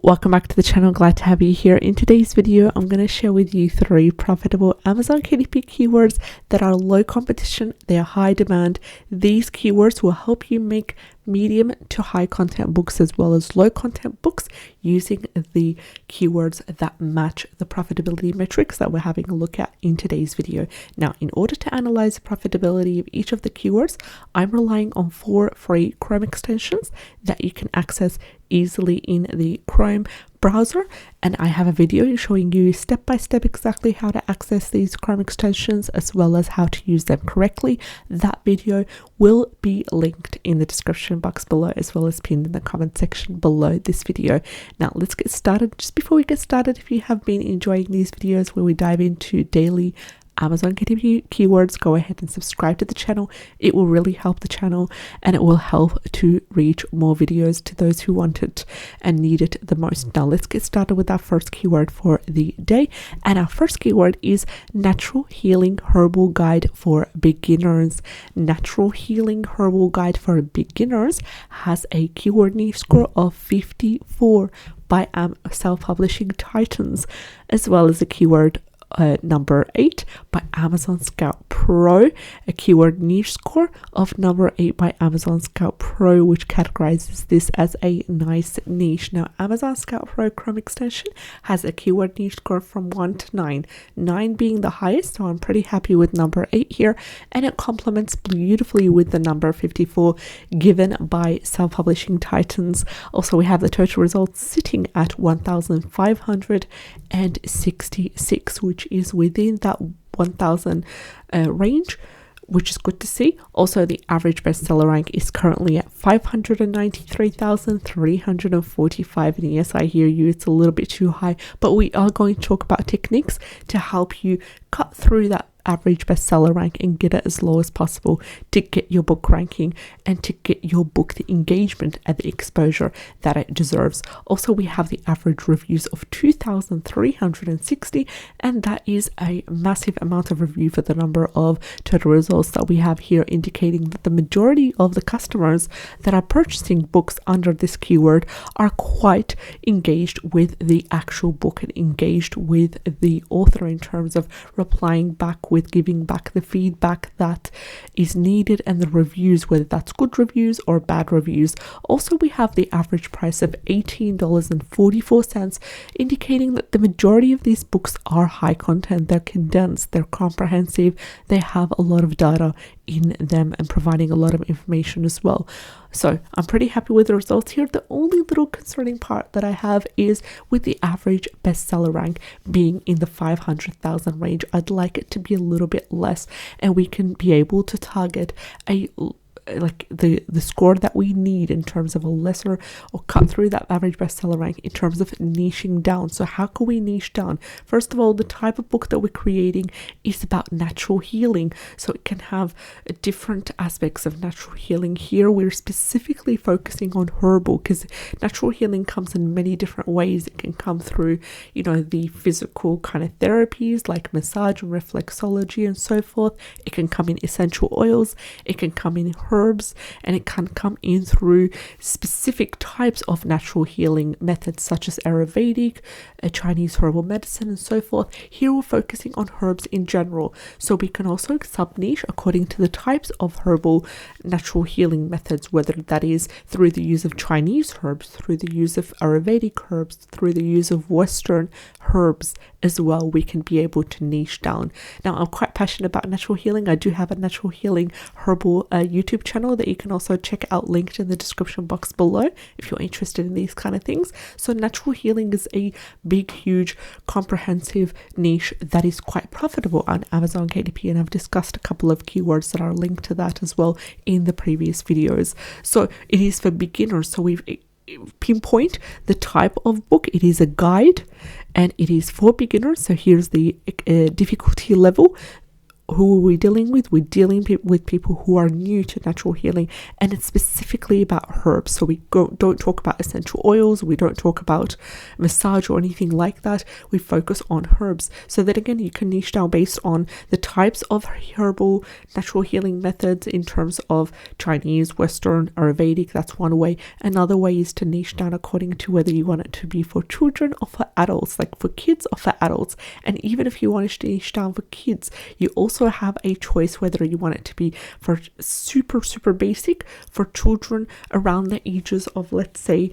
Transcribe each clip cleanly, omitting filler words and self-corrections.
Welcome back to the channel. Glad to have you here. In today's video, I'm going to share with you 3 profitable Amazon KDP keywords that are low competition, they are high demand. These keywords will help you make medium to high content books as well as low content books using the keywords that match the profitability metrics that we're having a look at in today's video. Now, in order to analyze the profitability of each of the keywords, I'm relying on 4 free Chrome extensions that you can access easily in the Chrome browser, and I have a video showing you step by step exactly how to access these Chrome extensions as well as how to use them correctly. That video will be linked in the description box below as well as pinned in the comment section below this video. Now let's get started. Just before we get started, if you have been enjoying these videos where we dive into daily Amazon KDP keywords, go ahead and subscribe to the channel. It will really help the channel and it will help to reach more videos to those who want it and need it the most. Now let's get started with our first keyword for the day, and our first keyword is Natural Healing Herbal Guide for Beginners. Natural Healing Herbal Guide for Beginners has a keyword niche score of 54 by self-publishing titans, as well as a keyword number 8 by Amazon Scout Pro, a keyword niche score of number 8 by Amazon Scout Pro, which categorizes this as a nice niche. Now, Amazon Scout Pro Chrome extension has a keyword niche score from 1 to 9, 9 being the highest, so I'm pretty happy with number 8 here, and it complements beautifully with the number 54 given by self-publishing titans. Also, we have the total results sitting at 1,566, which is within that 1,000 range, which is good to see. Also, the average bestseller rank is currently at 593,345. And yes, I hear you, it's a little bit too high, but we are going to talk about techniques to help you cut through that average bestseller rank and get it as low as possible to get your book ranking and to get your book the engagement and the exposure that it deserves. Also, we have the average reviews of 2,360, and that is a massive amount of review for the number of total results that we have here, indicating that the majority of the customers that are purchasing books under this keyword are quite engaged with the actual book and engaged with the author in terms of replying back, with giving back the feedback that is needed, and the reviews, whether that's good reviews or bad reviews. Also, we have the average price of $18.44, indicating that the majority of these books are high content. They're condensed, they're comprehensive, they have a lot of data in them and providing a lot of information as well. So I'm pretty happy with the results here. The only little concerning part that I have is with the average bestseller rank being in the 500,000 range. I'd like it to be a little bit less, and we can be able to target the score that we need in terms of a lesser, or cut through that average bestseller rank in terms of niching down. So how can we niche down? First of all, the type of book that we're creating is about natural healing, so it can have different aspects of natural healing. Here we're specifically focusing on herbal, because natural healing comes in many different ways. It can come through, the physical kind of therapies like massage and reflexology and so forth. It can come in essential oils, it can come in herbs, and it can come in through specific types of natural healing methods such as Ayurvedic, Chinese herbal medicine, and so forth. Here we're focusing on herbs in general, so we can also sub-niche according to the types of herbal natural healing methods, whether that is through the use of Chinese herbs, through the use of Ayurvedic herbs, through the use of Western herbs as well. We can be able to niche down. Now, I'm quite passionate about natural healing. I do have a natural healing herbal YouTube channel that you can also check out, linked in the description box below if you're interested in these kind of things. So natural healing is a big, huge, comprehensive niche that is quite profitable on Amazon KDP, and I've discussed a couple of keywords that are linked to that as well in the previous videos. So it is for beginners, so we've pinpoint the type of book. It is a guide and it is for beginners. So here's the difficulty level. who are we dealing with? We're dealing with people who are new to natural healing, and it's specifically about herbs. So we don't talk about essential oils, we don't talk about massage or anything like that. We focus on herbs. So that again, you can niche down based on the types of herbal natural healing methods in terms of Chinese, Western, Ayurvedic. That's one way. Another way is to niche down according to whether you want it to be for children or for adults, like for kids or for adults. And even if you want to niche down for kids, you also have a choice whether you want it to be for super basic for children around the ages of, let's say,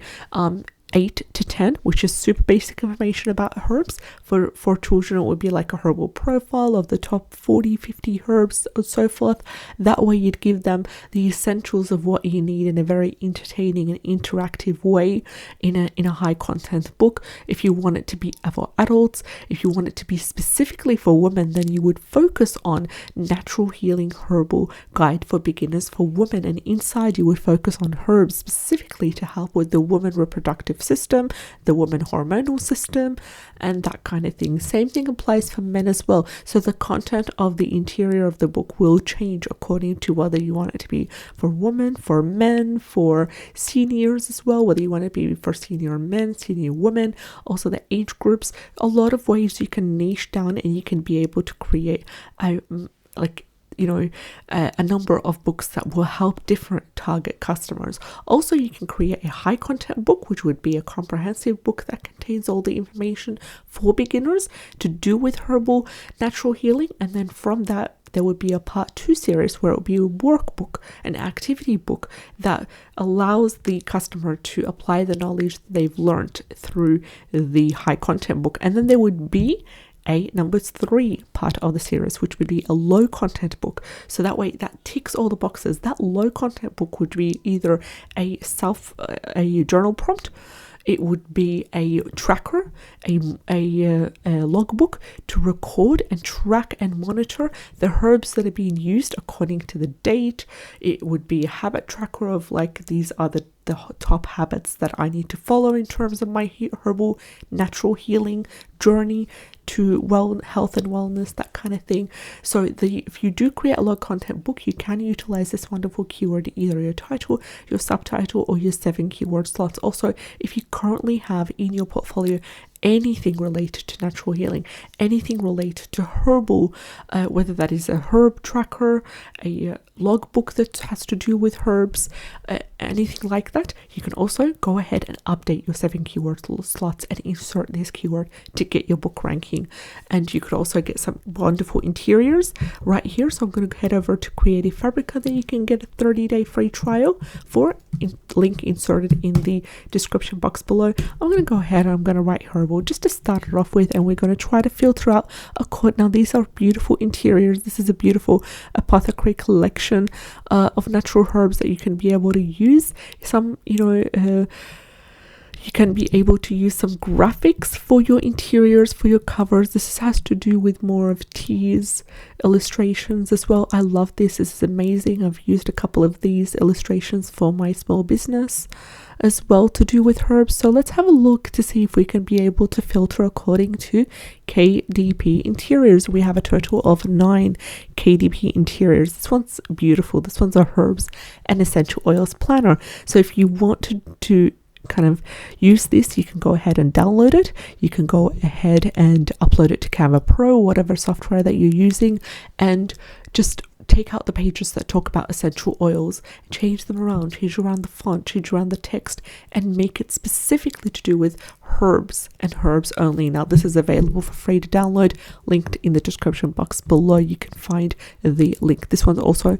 8 to 10, which is super basic information about herbs. For children, it would be like a herbal profile of the top 40-50 herbs and so forth. That way you'd give them the essentials of what you need in a very entertaining and interactive way in a high content book. If you want it to be for adults, if you want it to be specifically for women, then you would focus on Natural Healing Herbal Guide for Beginners for Women, and inside you would focus on herbs specifically to help with the woman reproductive system, the woman hormonal system, and that kind of thing. Same thing applies for men as well. So the content of the interior of the book will change according to whether you want it to be for women, for men, for seniors as well, whether you want it to be for senior men, senior women, also the age groups. A lot of ways you can niche down, and you can be able to create a number of books that will help different target customers. Also, you can create a high content book, which would be a comprehensive book that contains all the information for beginners to do with herbal natural healing. And then from that, there would be a part 2 series where it would be a workbook, an activity book that allows the customer to apply the knowledge they've learned through the high content book. And then there would be a number 3 part of the series, which would be a low content book. So that way that ticks all the boxes. That low content book would be either a journal prompt, it would be a tracker, a logbook to record and track and monitor the herbs that are being used according to the date. It would be a habit tracker of like, these are the top habits that I need to follow in terms of my herbal natural healing journey to health and wellness, that kind of thing. So if you do create a low content book, you can utilize this wonderful keyword, either your title, your subtitle, or your 7 keyword slots. Also, if you currently have in your portfolio anything related to natural healing, anything related to herbal, whether that is a herb tracker, a logbook that has to do with herbs, anything like that, you can also go ahead and update your 7 keyword slots and insert this keyword to get your book ranking. And you could also get some wonderful interiors right here. So I'm going to head over to Creative Fabrica that you can get a 30-day free trial for, link inserted in the description box below. I'm going to go ahead and I'm going to write herbal just to start it off with, and we're going to try to filter out a quote. Now these are beautiful interiors. This is a beautiful apothecary collection of natural herbs that you can be able to use. Some you can be able to use some graphics for your interiors, for your covers. This has to do with more of teas, illustrations as well. I love this. This is amazing. I've used a couple of these illustrations for my small business as well to do with herbs. So let's have a look to see if we can be able to filter according to KDP interiors. We have a total of 9 KDP interiors. This one's beautiful. This one's a herbs and essential oils planner. So if you want to kind of use this, you can go ahead and download it. You can go ahead and upload it to Canva Pro, whatever software that you're using, and just take out the pages that talk about essential oils, change them around, change around the font, change around the text, and make it specifically to do with herbs and herbs only. Now this is available for free to download, linked in the description box below. You can find the link. This one's also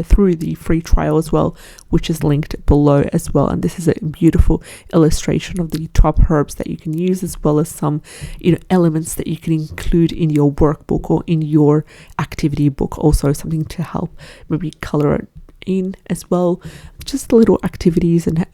through the free trial as well, which is linked below as well. And this is a beautiful illustration of the top herbs that you can use, as well as some elements that you can include in your workbook or in your activity book. Also something to help maybe color in as well, just little activities and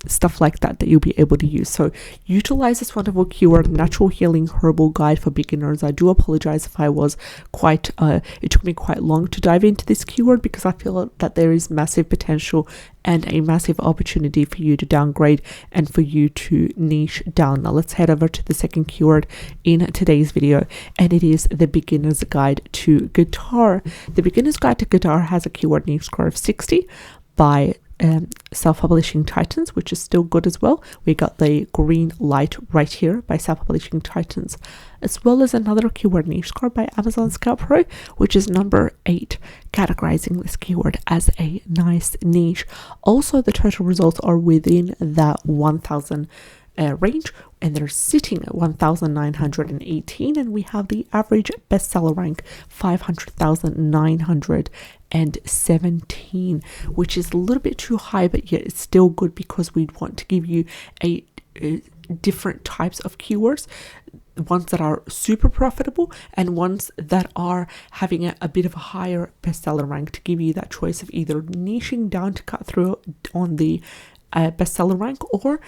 stuff like that you'll be able to use. So utilize this wonderful keyword, natural healing herbal guide for beginners. I do apologize if I was quite it took me quite long to dive into this keyword, because I feel that there is massive potential and a massive opportunity for you to downgrade and for you to niche down. Now let's head over to the second keyword in today's video, and it is the beginner's guide to guitar. The beginner's guide to guitar has a keyword niche score of 60 by Self-Publishing Titans, which is still good as well. We got the green light right here by Self-Publishing Titans, as well as another keyword niche score by Amazon Scout Pro, which is number 8, categorizing this keyword as a nice niche. Also, the total results are within that 1,000 range, and they're sitting at 1,918, and we have the average bestseller rank 500,917, which is a little bit too high, but yet it's still good, because we want to give you a different types of keywords, ones that are super profitable and ones that are having a bit of a higher bestseller rank, to give you that choice of either niching down to cut through on the bestseller rank, or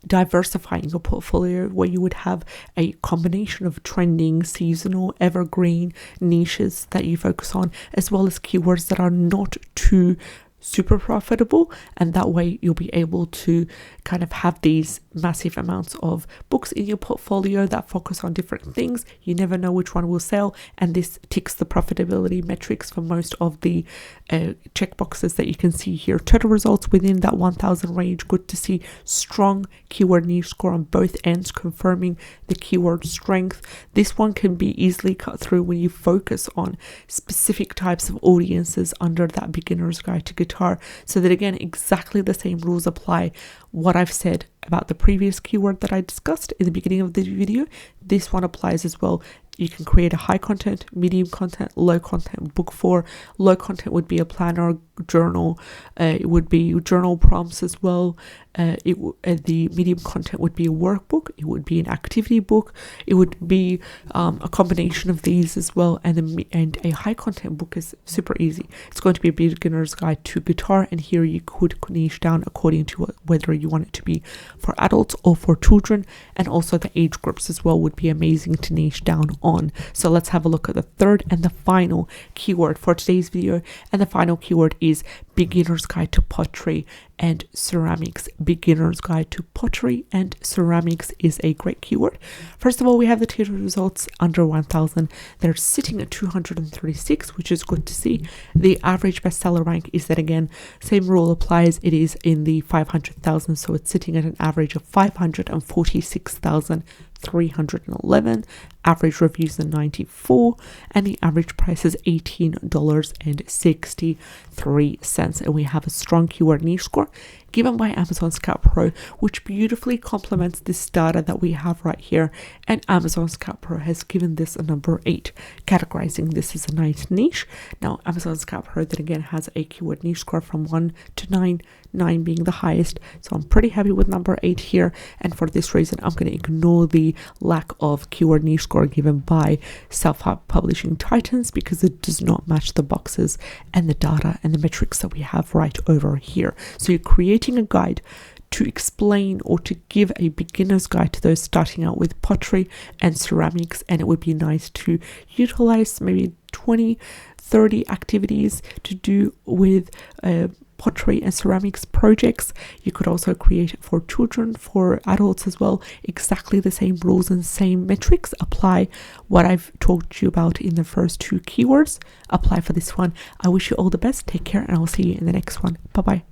diversifying your portfolio, where you would have a combination of trending, seasonal, evergreen niches that you focus on, as well as keywords that are not too super profitable, and that way you'll be able to kind of have these massive amounts of books in your portfolio that focus on different things. You never know which one will sell, and this ticks the profitability metrics for most of the checkboxes that you can see here. Total results within that 1,000 range. Good to see strong keyword niche score on both ends, confirming the keyword strength. This one can be easily cut through when you focus on specific types of audiences under that beginner's guide to guitar, so that again, exactly the same rules apply. What I've said about the previous keyword that I discussed in the beginning of the video, this one applies as well. You can create a high content, medium content, low content book for. Low content would be a planner, journal. It would be journal prompts as well. The medium content would be a workbook. It would be an activity book. It would be a combination of these as well. And a high content book is super easy. It's going to be a beginner's guide to guitar, and here you could niche down according to whether you want it to be for adults or for children, and also the age groups as well would be amazing to niche down on. So let's have a look at the third and the final keyword for today's video, and the final keyword is beginner's guide to pottery and ceramics. Beginner's guide to pottery and ceramics is a great keyword. First of all, we have the total results under 1,000. They're sitting at 236, which is good to see. The average bestseller rank is that, again, same rule applies. It is in the 500,000, so it's sitting at an average of 546,311. Average reviews are 94, and the average price is $18.63. And we have a strong keyword niche score given by Amazon Scout Pro, which beautifully complements this data that we have right here. And Amazon Scout Pro has given this a number 8, categorizing this as a nice niche. Now, Amazon Scout Pro then again has a keyword niche score from 1 to 9, 9 being the highest. So I'm pretty happy with number 8 here. And for this reason, I'm going to ignore the lack of keyword niche score given by Self-Publishing Titans, because it does not match the boxes and the data and the metrics that we have right over here. So you're creating a guide to explain or to give a beginner's guide to those starting out with pottery and ceramics, and it would be nice to utilize maybe 20-30 activities to do with pottery and ceramics projects. You could also create it for children, for adults as well. Exactly the same rules and same metrics apply. What I've talked to you about in the first 2 keywords apply for this one. I wish you all the best. Take care, and I'll see you in the next one. Bye bye.